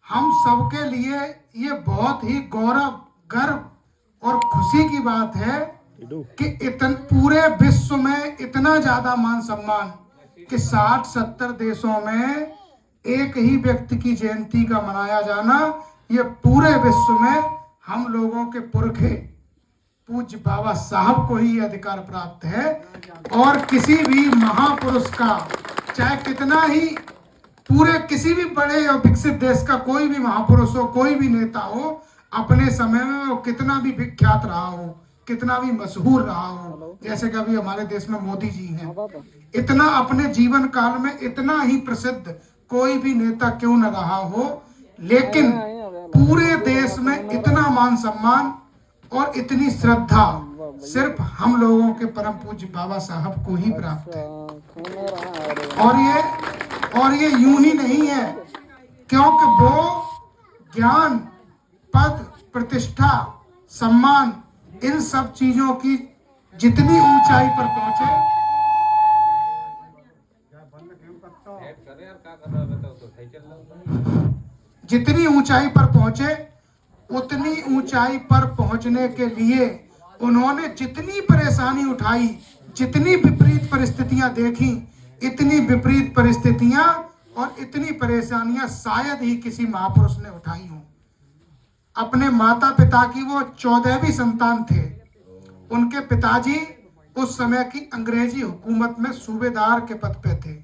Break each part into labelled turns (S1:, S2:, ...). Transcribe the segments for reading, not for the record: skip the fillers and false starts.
S1: हम सबके लिए ये बहुत ही गौरव, गर्व और खुशी की बात है कि पूरे विश्व में इतना ज्यादा मान सम्मान कि 60-70 देशों में एक ही व्यक्ति की जयंती का मनाया जाना, ये पूरे विश्व में हम लोगों के पुरखे पूज्य बाबा साहब को ही अधिकार प्राप्त है। और किसी भी महापुरुष का, चाहे कितना ही पूरे किसी भी बड़े और विकसित देश का कोई भी महापुरुष हो, कोई भी नेता हो, अपने समय में वो कितना भी विख्यात रहा हो, कितना भी मशहूर रहा हो, जैसे कि अभी हमारे देश में मोदी जी हैं, इतना अपने जीवन काल में इतना ही प्रसिद्ध कोई भी नेता क्यों न रहा हो, लेकिन पूरे देश में इतना मान सम्मान और इतनी श्रद्धा सिर्फ हम लोगों के परम पूज्य बाबा साहब को ही प्राप्त है। और ये यूं ही नहीं है, क्योंकि वो ज्ञान, पद, प्रतिष्ठा, सम्मान, इन सब चीजों की जितनी ऊंचाई पर पहुंचे, जितनी ऊंचाई पर पहुंचे, उतनी ऊंचाई पर पहुंचने के लिए उन्होंने जितनी परेशानी उठाई, जितनी विपरीत परिस्थितियां देखी, इतनी विपरीत परिस्थितियां और इतनी परेशानियां शायद ही किसी महापुरुष ने उठाई हो। अपने माता पिता की वो 14वीं संतान थे। उनके पिताजी उस समय की अंग्रेजी हुकूमत में सूबेदार के पद पे थे।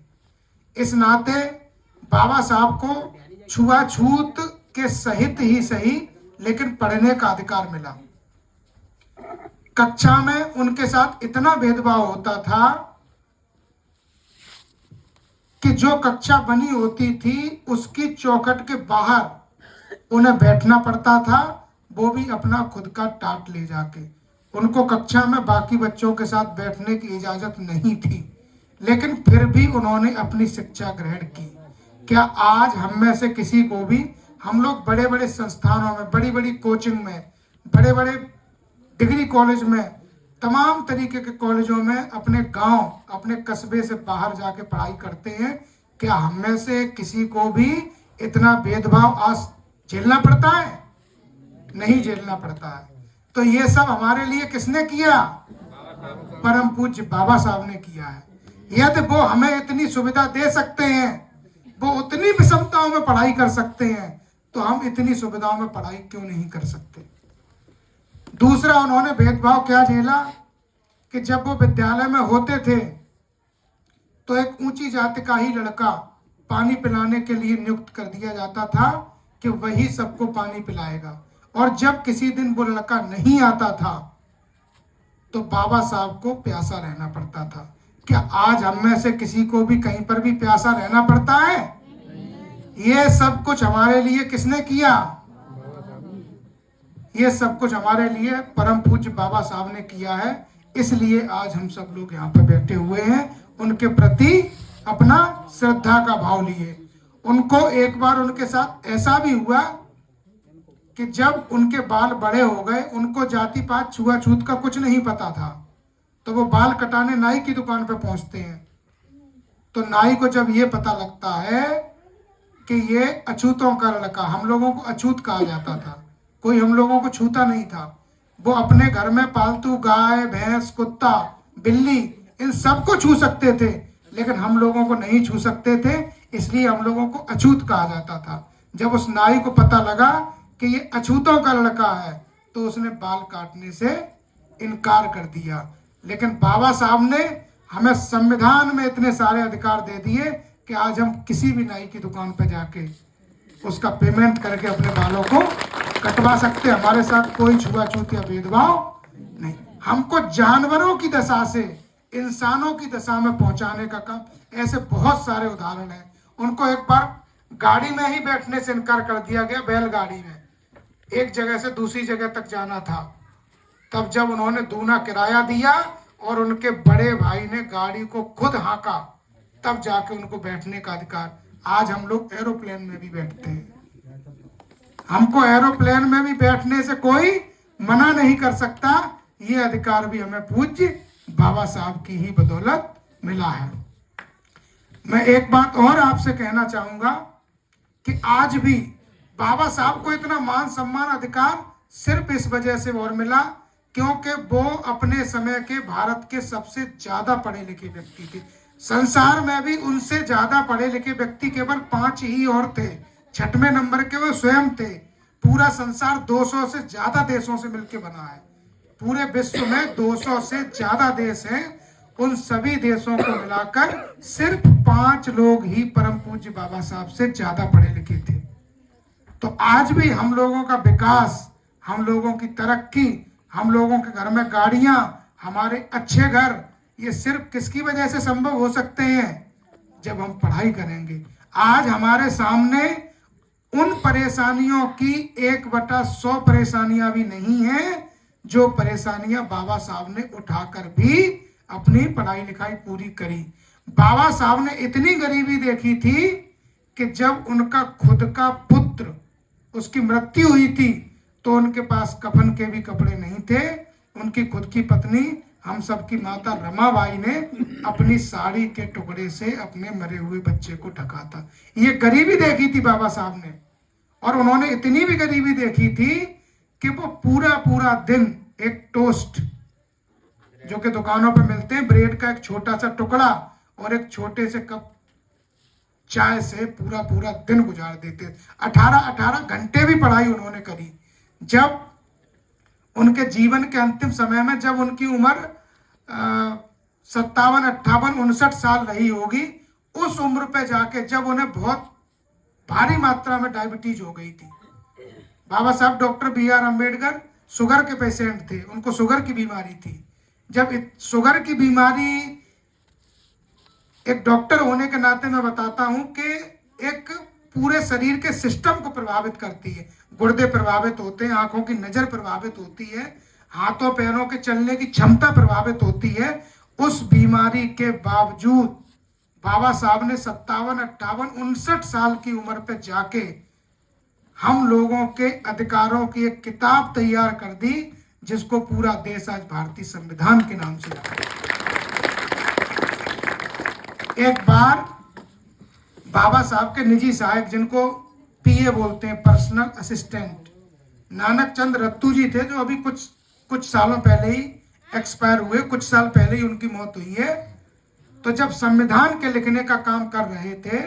S1: इस नाते बाबा साहब को छुआछूत के सहित ही सही, लेकिन पढ़ने का अधिकार मिला। कक्षा में उनके साथ इतना भेदभाव होता था कि जो कक्षा बनी होती थी उसकी चौखट के बाहर उन्हें बैठना पड़ता था, वो भी अपना खुद का टाट ले जाके। उनको कक्षा में बाकी बच्चों के साथ बैठने की इजाजत नहीं थी, लेकिन फिर भी उन्होंने अपनी शिक्षा ग्रहण की। क्या आज हम में से किसी को भी, हम लोग बड़े बड़े संस्थानों में, बड़ी बड़ी कोचिंग में, बड़े बड़े डिग्री कॉलेज में, तमाम तरीके के कॉलेजों में अपने गांव, अपने कस्बे से बाहर जाके पढ़ाई करते हैं, क्या हम में से किसी को भी इतना भेदभाव आज झेलना पड़ता है? नहीं झेलना पड़ता है। तो ये सब हमारे लिए किसने किया? परम पूज्य बाबा साहब ने किया है। यदि वो हमें इतनी सुविधा दे सकते हैं, वो उतनी विषमताओं में पढ़ाई कर सकते हैं, तो हम इतनी सुविधाओं में पढ़ाई क्यों नहीं कर सकते? दूसरा, उन्होंने भेदभाव क्या झेला कि जब वो विद्यालय में होते थे तो एक ऊंची जाति का ही लड़का पानी पिलाने के लिए नियुक्त कर दिया जाता था कि वही सबको पानी पिलाएगा, और जब किसी दिन वो लड़का नहीं आता था तो बाबा साहब को प्यासा रहना पड़ता था। क्या आज हम में से किसी को भी कहीं पर भी प्यासा रहना पड़ता है? ये सब कुछ हमारे लिए किसने किया? ये सब कुछ हमारे लिए परम पूज्य बाबा साहब ने किया है। इसलिए आज हम सब लोग यहाँ पे बैठे हुए हैं, उनके प्रति अपना श्रद्धा का भाव लिए। उनको एक बार उनके साथ ऐसा भी हुआ कि जब उनके बाल बड़े हो गए, उनको जाति पात छुआछूत का कुछ नहीं पता था, तो वो बाल कटाने नाई की दुकान पे पहुंचते हैं। तो नाई को जब ये पता लगता है कि ये अछूतों का लड़का, हम लोगों को अछूत कहा जाता था, कोई हम लोगों को छूता नहीं था, वो अपने घर में पालतू गाय, भैंस, कुत्ता, बिल्ली, इन सबको छू सकते थे, लेकिन हम लोगों को नहीं छू सकते थे, इसलिए हम लोगों को अछूत कहा जाता था। जब उस नाई को पता लगा कि ये अछूतों का लड़का है, तो उसने बाल काटने से इनकार कर दिया। लेकिन बाबा साहब ने हमें संविधान में इतने सारे अधिकार दे दिए कि आज हम किसी भी नाई की दुकान पर जाके उसका पेमेंट करके अपने बालों को कटवा सकते। हमारे साथ कोई छुआछूत या भेदभाव नहीं। हमको जानवरों की दशा से इंसानों की दशा में पहुंचाने का काम, ऐसे बहुत सारे उदाहरण हैं। उनको एक बार गाड़ी में ही बैठने से इनकार कर दिया गया, बैलगाड़ी में एक जगह से दूसरी जगह तक जाना था। तब जब उन्होंने दूना किराया दिया और उनके बड़े भाई ने गाड़ी को खुद हाँका, तब जाके उनको बैठने का अधिकार। आज हम लोग एरोप्लेन में भी बैठते हैं, हमको एरोप्लेन में भी बैठने से कोई मना नहीं कर सकता। ये अधिकार भी हमें पूज्य बाबा साहब की ही बदौलत मिला है। मैं एक बात और आपसे कहना चाहूंगा कि आज भी बाबा साहब को इतना मान सम्मान अधिकार सिर्फ इस वजह से और मिला क्योंकि वो अपने समय के भारत के सबसे ज्यादा पढ़े लिखे व्यक्ति थे। संसार में भी उनसे ज्यादा पढ़े लिखे व्यक्ति केवल 5 ही और थे। 6वें नंबर के वो स्वयं थे। पूरा संसार 200 से ज्यादा देशों से मिलकर बना है। पूरे विश्व में 200 से ज्यादा देश हैं। उन सभी देशों को मिलाकर सिर्फ 5 लोग ही परम पूज्य बाबा साहब से ज्यादा पढ़े लिखे थे। तो आज भी हम लोगों का विकास, हम लोगों की तरक्की, हम लोगों के घर में गाड़ियां, हमारे अच्छे घर, ये सिर्फ किसकी वजह से संभव हो सकते हैं? जब हम पढ़ाई करेंगे। आज हमारे सामने उन परेशानियों की 1/100 परेशानियां भी नहीं है जो परेशानियां बाबा साहब ने उठाकर भी अपनी पढ़ाई लिखाई पूरी करी। बाबा साहब ने इतनी गरीबी देखी थी कि जब उनका खुद का पुत्र, उसकी मृत्यु हुई थी तो उनके पास कफन के भी कपड़े नहीं थे। उनकी खुद की पत्नी, हम सबकी माता रमाबाई ने अपनी साड़ी के टुकड़े से अपने मरे हुए बच्चे को ढका था। ये गरीबी देखी थी बाबा साहब ने। और उन्होंने इतनी भी गरीबी देखी थी कि वो पूरा पूरा दिन एक टोस्ट, जो कि दुकानों पर मिलते हैं, ब्रेड का एक छोटा सा टुकड़ा और एक छोटे से कप चाय से पूरा पूरा दिन गुजार देते। 18 घंटे भी पढ़ाई उन्होंने करी। जब उनके जीवन के अंतिम समय में, जब उनकी उम्र 57, 58, 59 साल रही होगी, उस उम्र पे जाके जब उन्हें बहुत भारी मात्रा में डायबिटीज हो गई थी। बाबा साहब डॉक्टर B.R. अम्बेडकर शुगर के पेशेंट थे, उनको शुगर की बीमारी थी। जब शुगर की बीमारी, एक डॉक्टर होने के नाते मैं बताता हूं कि एक पूरे शरीर के सिस्टम को प्रभावित करती है। गुर्दे प्रभावित होते हैं, आंखों की नजर प्रभावित होती है, हाथों पैरों के चलने की क्षमता प्रभावित होती है। उस बीमारी के बावजूद बाबा साहब ने 57, 58, 59 साल की उम्र पे जाके हम लोगों के अधिकारों की एक किताब तैयार कर दी, जिसको पूरा देश आज भारतीय संविधान के नाम से जाना। एक बार बाबा साहब के निजी सहायक, जिनको PA बोलते हैं, पर्सनल असिस्टेंट, नानक चंद रत्तू जी थे, जो अभी कुछ सालों पहले ही एक्सपायर हुए। कुछ साल पहले ही उनकी मौत हुई है। तो जब संविधान के लिखने का काम कर रहे थे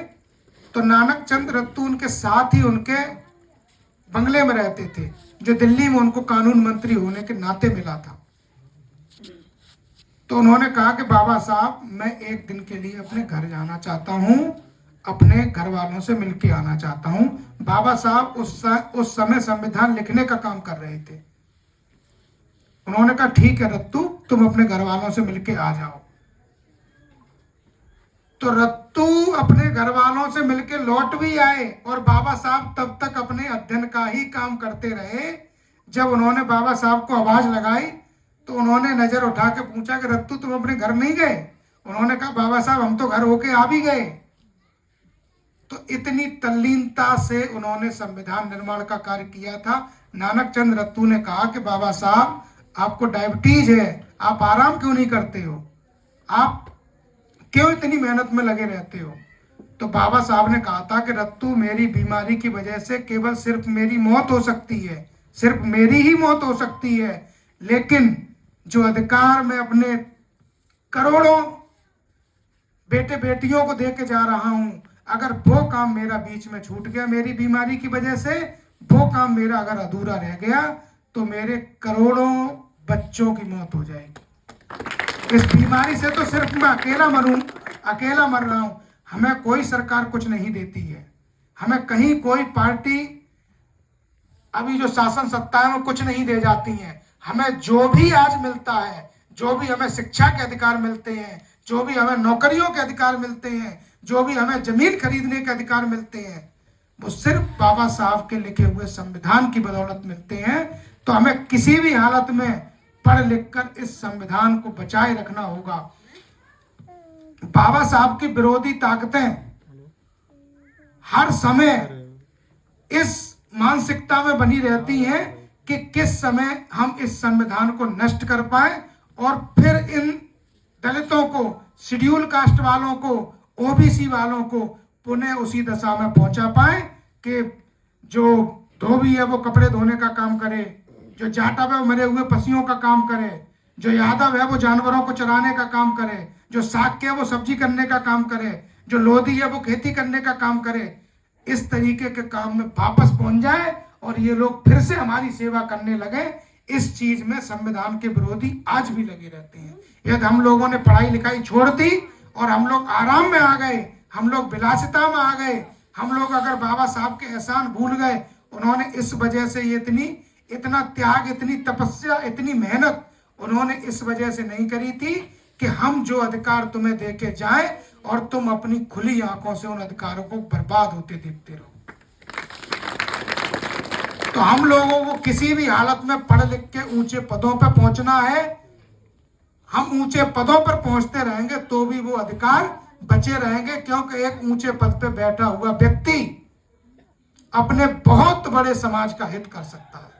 S1: तो नानक चंद रत्तू उनके साथ ही उनके बंगले में रहते थे, जो दिल्ली में उनको कानून मंत्री होने के नाते मिला था। तो उन्होंने कहा कि बाबा साहब, मैं एक दिन के लिए अपने घर जाना चाहता हूं, अपने घर वालों से मिलके आना चाहता हूं। बाबा साहब उस समय संविधान लिखने का काम कर रहे थे। उन्होंने कहा ठीक है रत्तू, तुम अपने घर वालों से मिलके आ जाओ। तो रत्तू अपने घर वालों से मिलके लौट भी आए और बाबा साहब तब तक अपने अध्ययन का ही काम करते रहे। जब उन्होंने बाबा साहब को आवाज लगाई तो उन्होंने नजर उठा के पूछा कि रत्तू तुम अपने घर नहीं गए? उन्होंने कहा बाबा साहब हम तो घर होके आ भी गए। तो इतनी तल्लीनता से उन्होंने संविधान निर्माण का कार्य किया था। नानक चंद रत्तू ने कहा कि बाबा साहब, आपको डायबिटीज है, आप आराम क्यों नहीं करते हो? आप क्यों इतनी मेहनत में लगे रहते हो? तो बाबा साहब ने कहा था कि रत्तू, मेरी बीमारी की वजह से केवल सिर्फ मेरी मौत हो सकती है, सिर्फ मेरी ही मौत हो सकती है, लेकिन जो अधिकार मैं अपने करोड़ों बेटे बेटियों को दे के जा रहा हूं, अगर वो काम मेरा बीच में छूट गया मेरी बीमारी की वजह से, वो काम मेरा अगर अधूरा रह गया तो मेरे करोड़ों बच्चों की मौत हो जाएगी। इस बीमारी से तो सिर्फ मैं अकेला मर रहा हूं। हमें कोई सरकार कुछ नहीं देती है, हमें कहीं कोई पार्टी अभी जो शासन सत्ता है वो कुछ नहीं दे जाती है। हमें जो भी आज मिलता है, जो भी हमें शिक्षा के अधिकार मिलते हैं, जो भी हमें नौकरियों के अधिकार मिलते हैं, जो भी हमें जमीन खरीदने के अधिकार मिलते हैं, वो सिर्फ बाबा साहब के लिखे हुए संविधान की बदौलत मिलते हैं। तो हमें किसी भी हालत में पढ़ लिख कर इस संविधान को बचाए रखना होगा। बाबा साहब की विरोधी ताकतें हर समय इस मानसिकता में बनी रहती हैं कि किस समय हम इस संविधान को नष्ट कर पाए और फिर इन दलितों को, शेड्यूल कास्ट वालों को, OBC वालों को पुनः उसी दशा में पहुंचा पाए कि जो धोबी है वो कपड़े धोने का काम करे, जो जाटव है वो मरे हुए पशुओं का काम करे, जो यादव है वो जानवरों को चराने का काम करे, जो साक्य है वो सब्जी करने का काम करे, जो लोधी है वो खेती करने का काम करे। इस तरीके के काम में वापस पहुंच जाए और ये लोग फिर से हमारी सेवा करने लगे। इस चीज में संविधान के विरोधी आज भी लगे रहते हैं। यदि हम लोगों ने पढ़ाई लिखाई छोड़ दी और हम लोग आराम में आ गए, हम लोग विलासिता में आ गए, हम लोग अगर बाबा साहब के एहसान भूल गए, उन्होंने इस वजह से ये इतना त्याग, इतनी तपस्या, इतनी मेहनत उन्होंने इस वजह से नहीं करी थी कि हम जो अधिकार तुम्हें देके जाएं और तुम अपनी खुली आंखों से उन अधिकारों को बर्बाद होते देखते रहो। तो हम लोगों को किसी भी हालत में पढ़ लिख के ऊंचे पदों पर पहुंचना है। हम ऊंचे पदों पर पहुंचते रहेंगे तो भी वो अधिकार बचे रहेंगे, क्योंकि एक ऊंचे पद पे बैठा हुआ व्यक्ति अपने बहुत बड़े समाज का हित कर सकता है,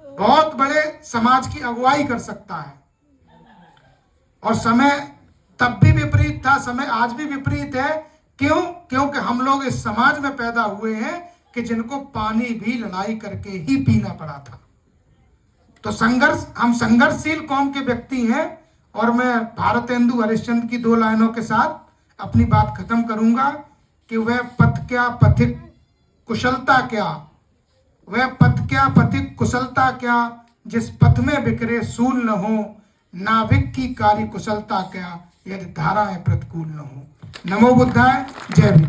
S1: बहुत बड़े समाज की अगुवाई कर सकता है। और समय तब भी विपरीत था, समय आज भी विपरीत है। क्यों? क्योंकि हम लोग इस समाज में पैदा हुए हैं कि जिनको पानी भी लड़ाई करके ही पीना पड़ा था। तो हम संघर्षशील कौम के व्यक्ति हैं। और मैं भारतेंदु हरिश्चंद्र की 2 लाइनों के साथ अपनी बात खत्म करूंगा कि वह पथ क्या पथिक कुशलता क्या, वह पथ क्या पथिक कुशलता क्या, जिस पथ में बिखरे सूल न हो, नाविक की कार्य कुशलता क्या, यदि धाराएं प्रतिकूल न हो। नमो बुद्धाय, जय भीम।